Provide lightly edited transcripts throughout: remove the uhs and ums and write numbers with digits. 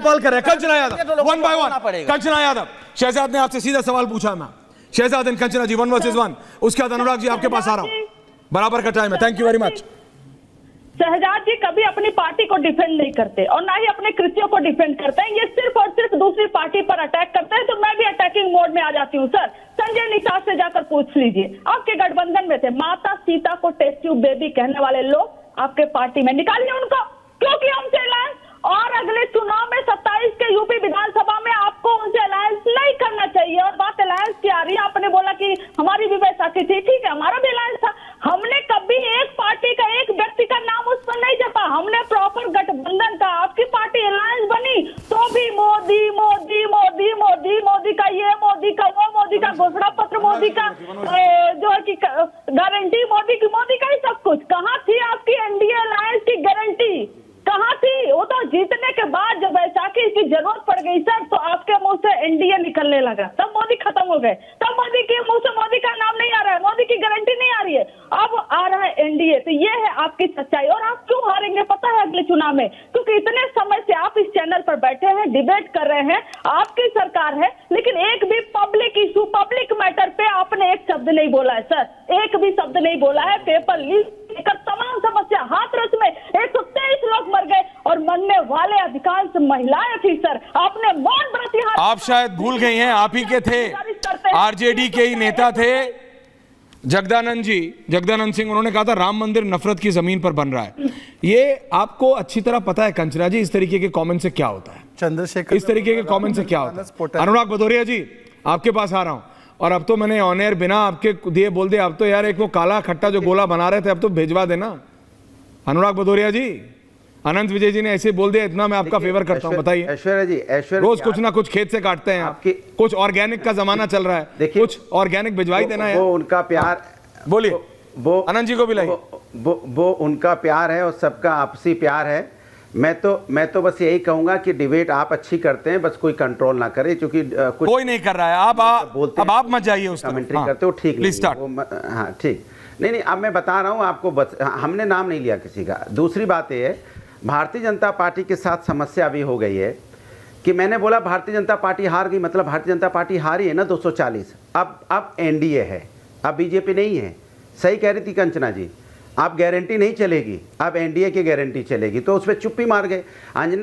सवाल कर रहे हैं। Kanchana Yadav, one by one. Kanchana Yadav, Shahzad ने आपसे सीधा सवाल पूछा मैं। Shahzad and Kanchana ji, 1 versus 1। उसके बाद अनुराग जी आपके पास आ रहा हूं, बराबर का टाइम है। Thank you very much. Shehzad ji कभी अपनी पार्टी को डिफेंड नहीं करते और ना ही अपने कृतियों को डिफेंड करते हैं। ये सिर्फ और सिर्फ दूसरी पार्टी पर अटैक करते हैं। तो मैं भी अटैकिंग मोड में आ जाती हूँ। सर, संजय निषाद से जाकर पूछ लीजिए, आपके गठबंधन में थे, माता सीता को टेस्ट ट्यूब बेबी कहने वाले लोग आपके पार्टी में, निकालिए उनको। क्योंकि हमसे अलायंस, और अगले चुनाव में 27 के यूपी विधानसभा में आपको उनसे अलायंस नहीं करना चाहिए। और बात अलायंस की आ रही है, आपने बोला कि हमारी भी बैसाखी थी, ठीक है, हमारा भी अलायंस था। हमने कभी एक पार्टी का, एक व्यक्ति का नाम उस पर नहीं जपा, हमने प्रॉपर गठबंधन का। आपकी पार्टी अलायंस बनी तो भी मोदी मोदी मोदी मोदी मोदी का ये, मोदी का वो, मोदी का घोषणा पत्र, मोदी का जो है कि गारंटी, मोदी का ही सब कुछ। कहाँ थी आपकी एनडीए अलायंस की गारंटी, कहाँ थी? वो तो जीतने के बाद जब बैसाखी की जरूरत पड़ गई सर, तो आपके मुंह से एनडीए निकलने लगा, तब मोदी खत्म हो गए, तब मोदी के मुंह से मोदी का नाम नहीं आ रहा है, मोदी की गारंटी नहीं आ रही है, अब आ रहा है एनडीए। तो ये है आपकी सच्चाई। और आप क्यों हारेंगे पता है अगले चुनाव में? क्योंकि इतने समय से आप इस चैनल पर बैठे हैं, डिबेट कर रहे हैं, आपकी सरकार है, लेकिन एक भी पब्लिक इशू, पब्लिक मैटर पे आपने एक शब्द नहीं बोला है सर, एक भी शब्द नहीं बोला है। पेपर लीक लेकर तमाम समस्या, हाथरस में 123 लोग मर गए और मरने वाले अधिकांश महिलाएं थी सर। आपने मौन व्रत, आप शायद भूल गई हैं, आप ही के थे, आरजेडी के ही नेता थे जगदानंद जी, जगदानंद सिंह। उन्होंने कहा था राम मंदिर नफरत की जमीन पर बन रहा है। ये आपको अच्छी तरह पता है कंचना जी, इस तरीके के कमेंट से क्या होता है, चंद्रशेखर इस तरीके के कमेंट से क्या होता है। अनुराग भदौरिया जी आपके पास आ रहा हूं, और अब तो मैंने ऑन एयर बिना आपके दिए बोल दिया, अब तो यार एक वो काला खट्टा जो गोला बना रहे थे अब तो भेजवा देना। अनुराग भदौरिया जी, अनंत विजय जी ने ऐसे बोल दिया, इतना मैं आपका फेवर करता हूं। बताइए ऐश्वर्या जी, रोज कुछ ना कुछ खेत से काटते हैं आपके, कुछ ऑर्गेनिक का जमाना चल रहा है, कुछ ऑर्गेनिक भिजवाई देना है। वो उनका प्यार, बोलिए, वो अनंत जी को भी लाइए। वो उनका प्यार है और सबका आपसी प्यार है। मैं तो बस यही कहूंगा कि डिबेट आप अच्छी करते हैं, बस कोई कंट्रोल ना करे, क्योंकि कुछ कोई नहीं कर रहा है। अब आप मत जाइए उस कमेंट्री करते हो, ठीक नहीं, हाँ ठीक नहीं। अब मैं बता रहा हूँ आपको, हमने नाम नहीं लिया किसी का। दूसरी बात ये है, भारतीय जनता पार्टी के साथ समस्या अभी हो गई है कि मैंने बोला भारतीय जनता पार्टी हार गई, मतलब भारतीय जनता पार्टी हारी है ना 240। अब एनडीए है, अब बीजेपी नहीं है। सही कह रही थी कंचना जी, आप गारंटी नहीं चलेगी, अब एनडीए की गारंटी चलेगी, तो उस पर चुप्पी मार गए।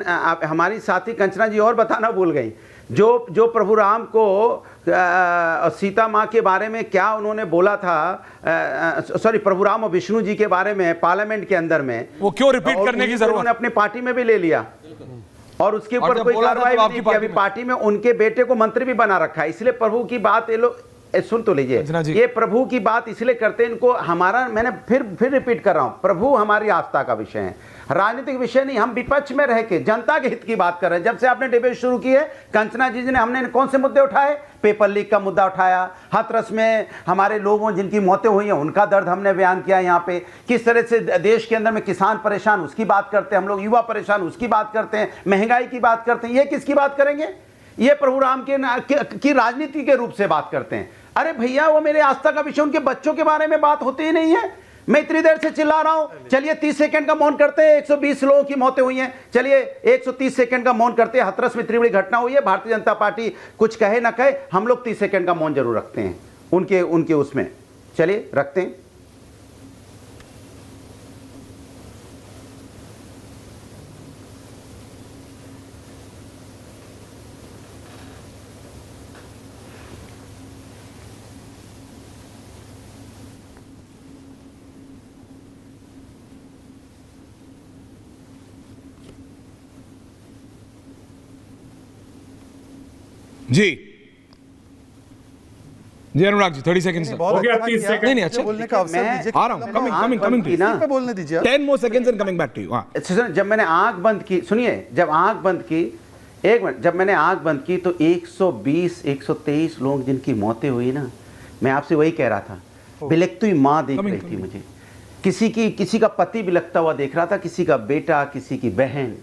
आप हमारी साथी कंचना जी और बताना भूल गई, जो प्रभु राम को सीता माँ के बारे में क्या उन्होंने बोला था, सॉरी प्रभु राम और विष्णु जी के बारे में पार्लियामेंट के अंदर में, वो क्यों रिपीट करने की जरूरत? उन्होंने अपनी पार्टी में भी ले लिया और उसके ऊपर कोई कार्रवाई नहीं की। अभी पार्टी में उनके बेटे को मंत्री भी बना रखा है। इसलिए प्रभु की बात ये लोग सुन तो लीजिए, ये प्रभु की बात इसलिए करते हैं, इनको हमारा, मैंने फिर रिपीट कर रहा हूं, प्रभु हमारी आस्था का विषय है, राजनीतिक विषय नहीं। हम विपक्ष में रह के जनता के हित की बात कर रहे हैं। जब से आपने डिबेट शुरू की है कंचना जी ने, हमने कौन से मुद्दे उठाए? पेपर लीक का मुद्दा उठाया, हाथरस में हमारे लोगों जिनकी मौतें हुई हैं उनका दर्द हमने बयान किया। यहाँ पे किस तरह से देश के अंदर में किसान परेशान, उसकी बात करते हैं हम लोग, युवा परेशान, उसकी बात करते हैं, महंगाई की बात करते हैं। ये किसकी बात करेंगे? ये प्रभु राम की राजनीति के रूप से बात करते हैं। अरे भैया, वो मेरे आस्था का विषय, उनके बच्चों के बारे में बात होती ही नहीं है। मैं इतनी देर से चिल्ला रहा हूं, चलिए 30 सेकंड का मौन करते हैं। 120 लोगों की मौतें हुई हैं, चलिए 130 सेकंड का मौन करते हैं। हाथरस में इतनी बड़ी घटना हुई है, भारतीय जनता पार्टी कुछ कहे ना कहे, हम लोग 30 सेकंड का मौन जरूर रखते हैं उनके उसमें। चलिए रखते हैं। जी अनुराग जी 30 सेकंड्स हो गया, 30 सेकंड नहीं अच्छा बोलने का अवसर दीजिए। आ रहा हूं, कमिंग प्लीज पे बोलने दीजिए। 10 more seconds and coming back to you। जब मैंने आंख बंद की, सुनिए, जब आंख बंद की, एक मिनट, जब मैंने आंख बंद की तो 120-123 लोग जिनकी मौतें हुई ना, मैं आपसे वही कह रहा था। बिलखती हुई माँ देख रही थी मुझे, किसी का पति बिलखता हुआ देख रहा था, किसी का बेटा, किसी की बहन,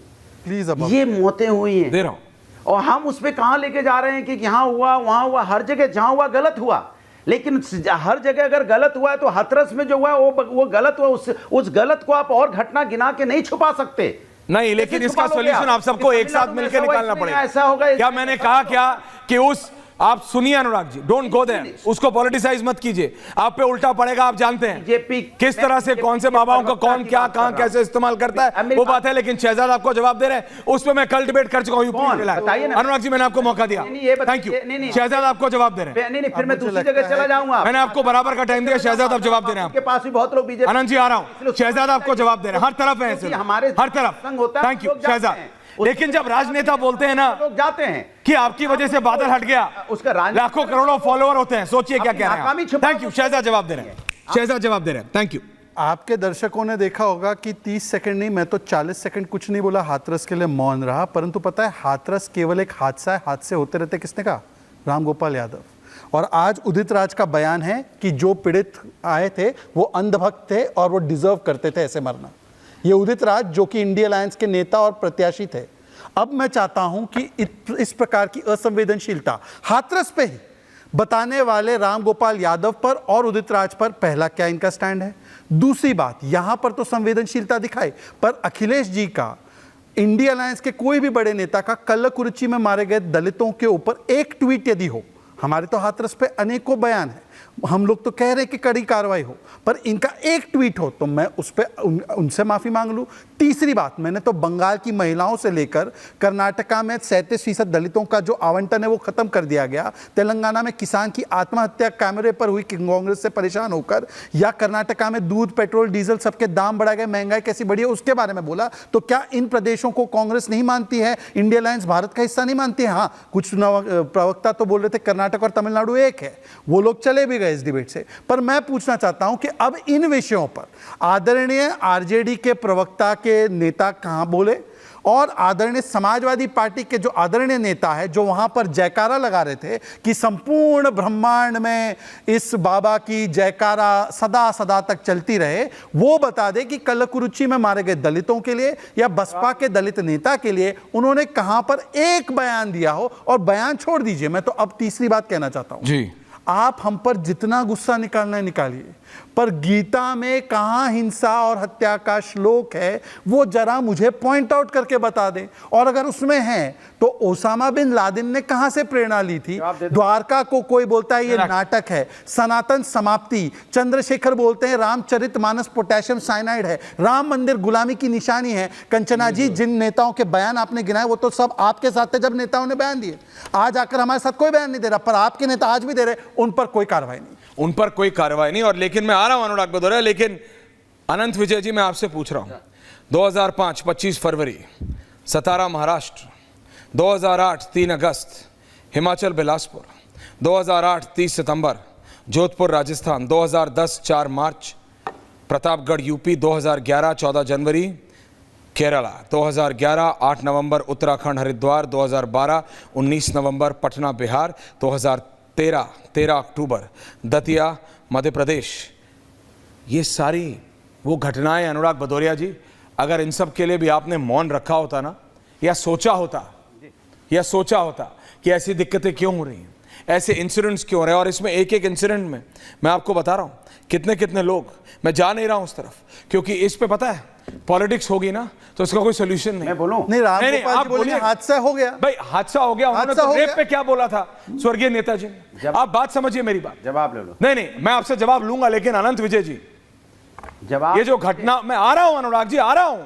प्लीज ये मौतें हुई हैं। दे रहा हूं। और हम उस पर कहाँ लेके जा रहे हैं कि यहाँ हुआ वहाँ हुआ, हर जगह जहाँ हुआ गलत हुआ। लेकिन हर जगह अगर गलत हुआ है तो हाथरस में जो हुआ है वो गलत हुआ। उस गलत को आप और घटना गिना के नहीं छुपा सकते। नहीं, लेकिन इसका सोल्यूशन आप सबको एक साथ मिलकर निकालना पड़ेगा। ऐसा होगा क्या मैंने कहा क्या कि उस, आप सुनिए Anurag ji, don't go there, उसको पॉलिटिसाइज मत कीजिए, आप पे उल्टा पड़ेगा। आप जानते हैं बीजेपी किस तरह से कौन से बाबाओं का कौन क्या कहां कैसे इस्तेमाल करता है, वो बात है। लेकिन शहजाद आपको जवाब दे रहे हैं, उस पर मैं कल डिबेट कर चुका हूं। अनुराग जी, मैंने आपको मौका दिया, थैंक यू। शहजाद आपको जवाब दे रहे हैं। नहीं, फिर मैं दूसरी जगह चला जाऊंगा। मैंने आपको बराबर का टाइम दिया। शहजाद आप जवाब दे रहे हैं। आपके पास भी बहुत लोग बीजेपी। आनंद जी आ रहा हूं। शहजाद आपको जवाब दे रहे हैं, हर तरफ है ऐसे, हमारे हर तरफ। Thank you Shahzad. लेकिन जब राजनेता बोलते हैं ना लोग जाते हैं कि आपकी वजह से बादल हट गया, उसका लाखों करोड़ों फॉलोअर होते हैं, सोचिए क्या कह रहे हैं। थैंक यू शहजाद जवाब दे रहे हैं। शहजाद जवाब दे रहे हैं, थैंक यू। आपके दर्शकों ने देखा होगा कि 30 सेकंड नहीं, मैं तो 40 सेकंड कुछ नहीं बोला, हाथरस के लिए मौन रहा। परंतु पता है, हाथरस केवल एक हादसा है, हादसे होते रहते। किसने कहा? रामगोपाल यादव। और आज उदित राज का बयान है कि जो पीड़ित आए थे वो अंधभक्त थे और वो डिजर्व करते थे ऐसे मरना। ये उदित राज जो कि इंडिया अलायंस के नेता और प्रत्याशी थे। अब मैं चाहता हूं कि इस प्रकार की असंवेदनशीलता हाथरस पे ही बताने वाले रामगोपाल यादव पर और उदित राज पर पहला क्या इनका स्टैंड है। दूसरी बात, यहां पर तो संवेदनशीलता दिखाई, पर अखिलेश जी का, इंडिया अलायंस के कोई भी बड़े नेता का कल्लकुरिची में मारे गए दलितों के ऊपर एक ट्वीट यदि हो, हमारे तो हाथरस पे अनेकों बयान है, हम लोग तो कह रहे हैं कि कड़ी कार्रवाई हो, पर इनका एक ट्वीट हो तो मैं उस पर उनसे माफी मांग लूं। तीसरी बात, मैंने तो बंगाल की महिलाओं से लेकर कर्नाटका में 37% दलितों का जो आवंटन है वो खत्म कर दिया गया, तेलंगाना में किसान की आत्महत्या कैमरे पर हुई कांग्रेस से परेशान होकर, या कर्नाटका में दूध पेट्रोल डीजल सबके दाम बढ़ा गए, महंगाई कैसी बढ़ी है उसके बारे में बोला। तो क्या इन प्रदेशों को कांग्रेस नहीं मानती है? इंडिया अलायंस भारत का हिस्सा नहीं मानती है? हाँ, कुछ प्रवक्ता तो बोल रहे थे कर्नाटक और तमिलनाडु एक है, वो लोग चले भी गए इस डिबेट से। पर मैं पूछना चाहता हूं कि अब इन विषयों पर आदरणीय आरजेडी के प्रवक्ता के नेता कहां बोले, और आदरणीय समाजवादी पार्टी के जो आदरणीय नेता है जो वहां पर जयकारा लगा रहे थे कि संपूर्ण ब्रह्मांड में इस बाबा की जयकारा सदा सदा तक चलती रहे, वो बता दे कि कल्लकुरुची में मारे गए दलितों के लिए या बसपा के दलित नेता के लिए उन्होंने कहां पर एक बयान दिया हो। और बयान छोड़ दीजिए, मैं तो अब तीसरी बात कहना चाहता हूं जी, आप हम पर जितना गुस्सा निकालना है निकालिए, पर गीता में कहां हिंसा और हत्या का श्लोक है वो जरा मुझे पॉइंट आउट करके बता दें। और अगर उसमें है तो ओसामा बिन लादेन ने कहां से प्रेरणा ली थी? द्वारका को कोई बोलता है ये नाटक है, सनातन समाप्ति, चंद्रशेखर बोलते हैं रामचरितमानस पोटेशियम साइनाइड है, राम मंदिर गुलामी की निशानी है। कंचना जी, जिन नेताओं के बयान आपने गिनाए वो तो सब आपके साथ थे जब नेताओं ने बयान दिए, आज आकर हमारे साथ कोई बयान नहीं दे रहा, पर आपके नेता आज भी दे रहे, उन पर कोई कार्रवाई नहीं, उन पर कोई कार्रवाई नहीं। और लेकिन मैं आ रहा हूं अनुराग भदौरिया, लेकिन अनंत विजय जी, मैं आपसे पूछ रहा हूं, 2005 25 फरवरी सतारा महाराष्ट्र, 2008 3 अगस्त हिमाचल बिलासपुर, 2008 30 सितंबर जोधपुर राजस्थान, 2010 4 मार्च प्रतापगढ़ यूपी, 2011 14 जनवरी केरला, 2011 8 नवंबर उत्तराखंड हरिद्वार, 2012 19 नवंबर पटना बिहार, 2013 13 अक्टूबर दतिया मध्य प्रदेश। ये सारी वो घटनाएं अनुराग भदौरिया जी, अगर इन सब के लिए भी आपने मौन रखा होता ना, या सोचा होता कि ऐसी दिक्कतें क्यों हो रही हैं, ऐसे इंसिडेंट्स क्यों हो रहे हैं, और इसमें एक एक इंसिडेंट में मैं आपको बता रहा हूं कितने कितने लोग, मैं जा नहीं रहा हूं उस तरफ, क्योंकि इस पे पता है पॉलिटिक्स होगी ना तो इसका कोई सोल्यूशन नहीं। मैं बोलूं? नहीं, रामगोपाल आप जी बोलिए हादसा हो गया। भाई हादसा हो गया, उन्होंने तो रेप पे क्या बोला था स्वर्गीय नेताजी ने, आप बात समझिए मेरी बात। जवाब ले लो। नहीं, मैं आपसे जवाब लूंगा, लेकिन अनंत विजय जी, जवाब, ये जो घटना, मैं आ रहा हूं अनुराग जी, आ रहा हूं,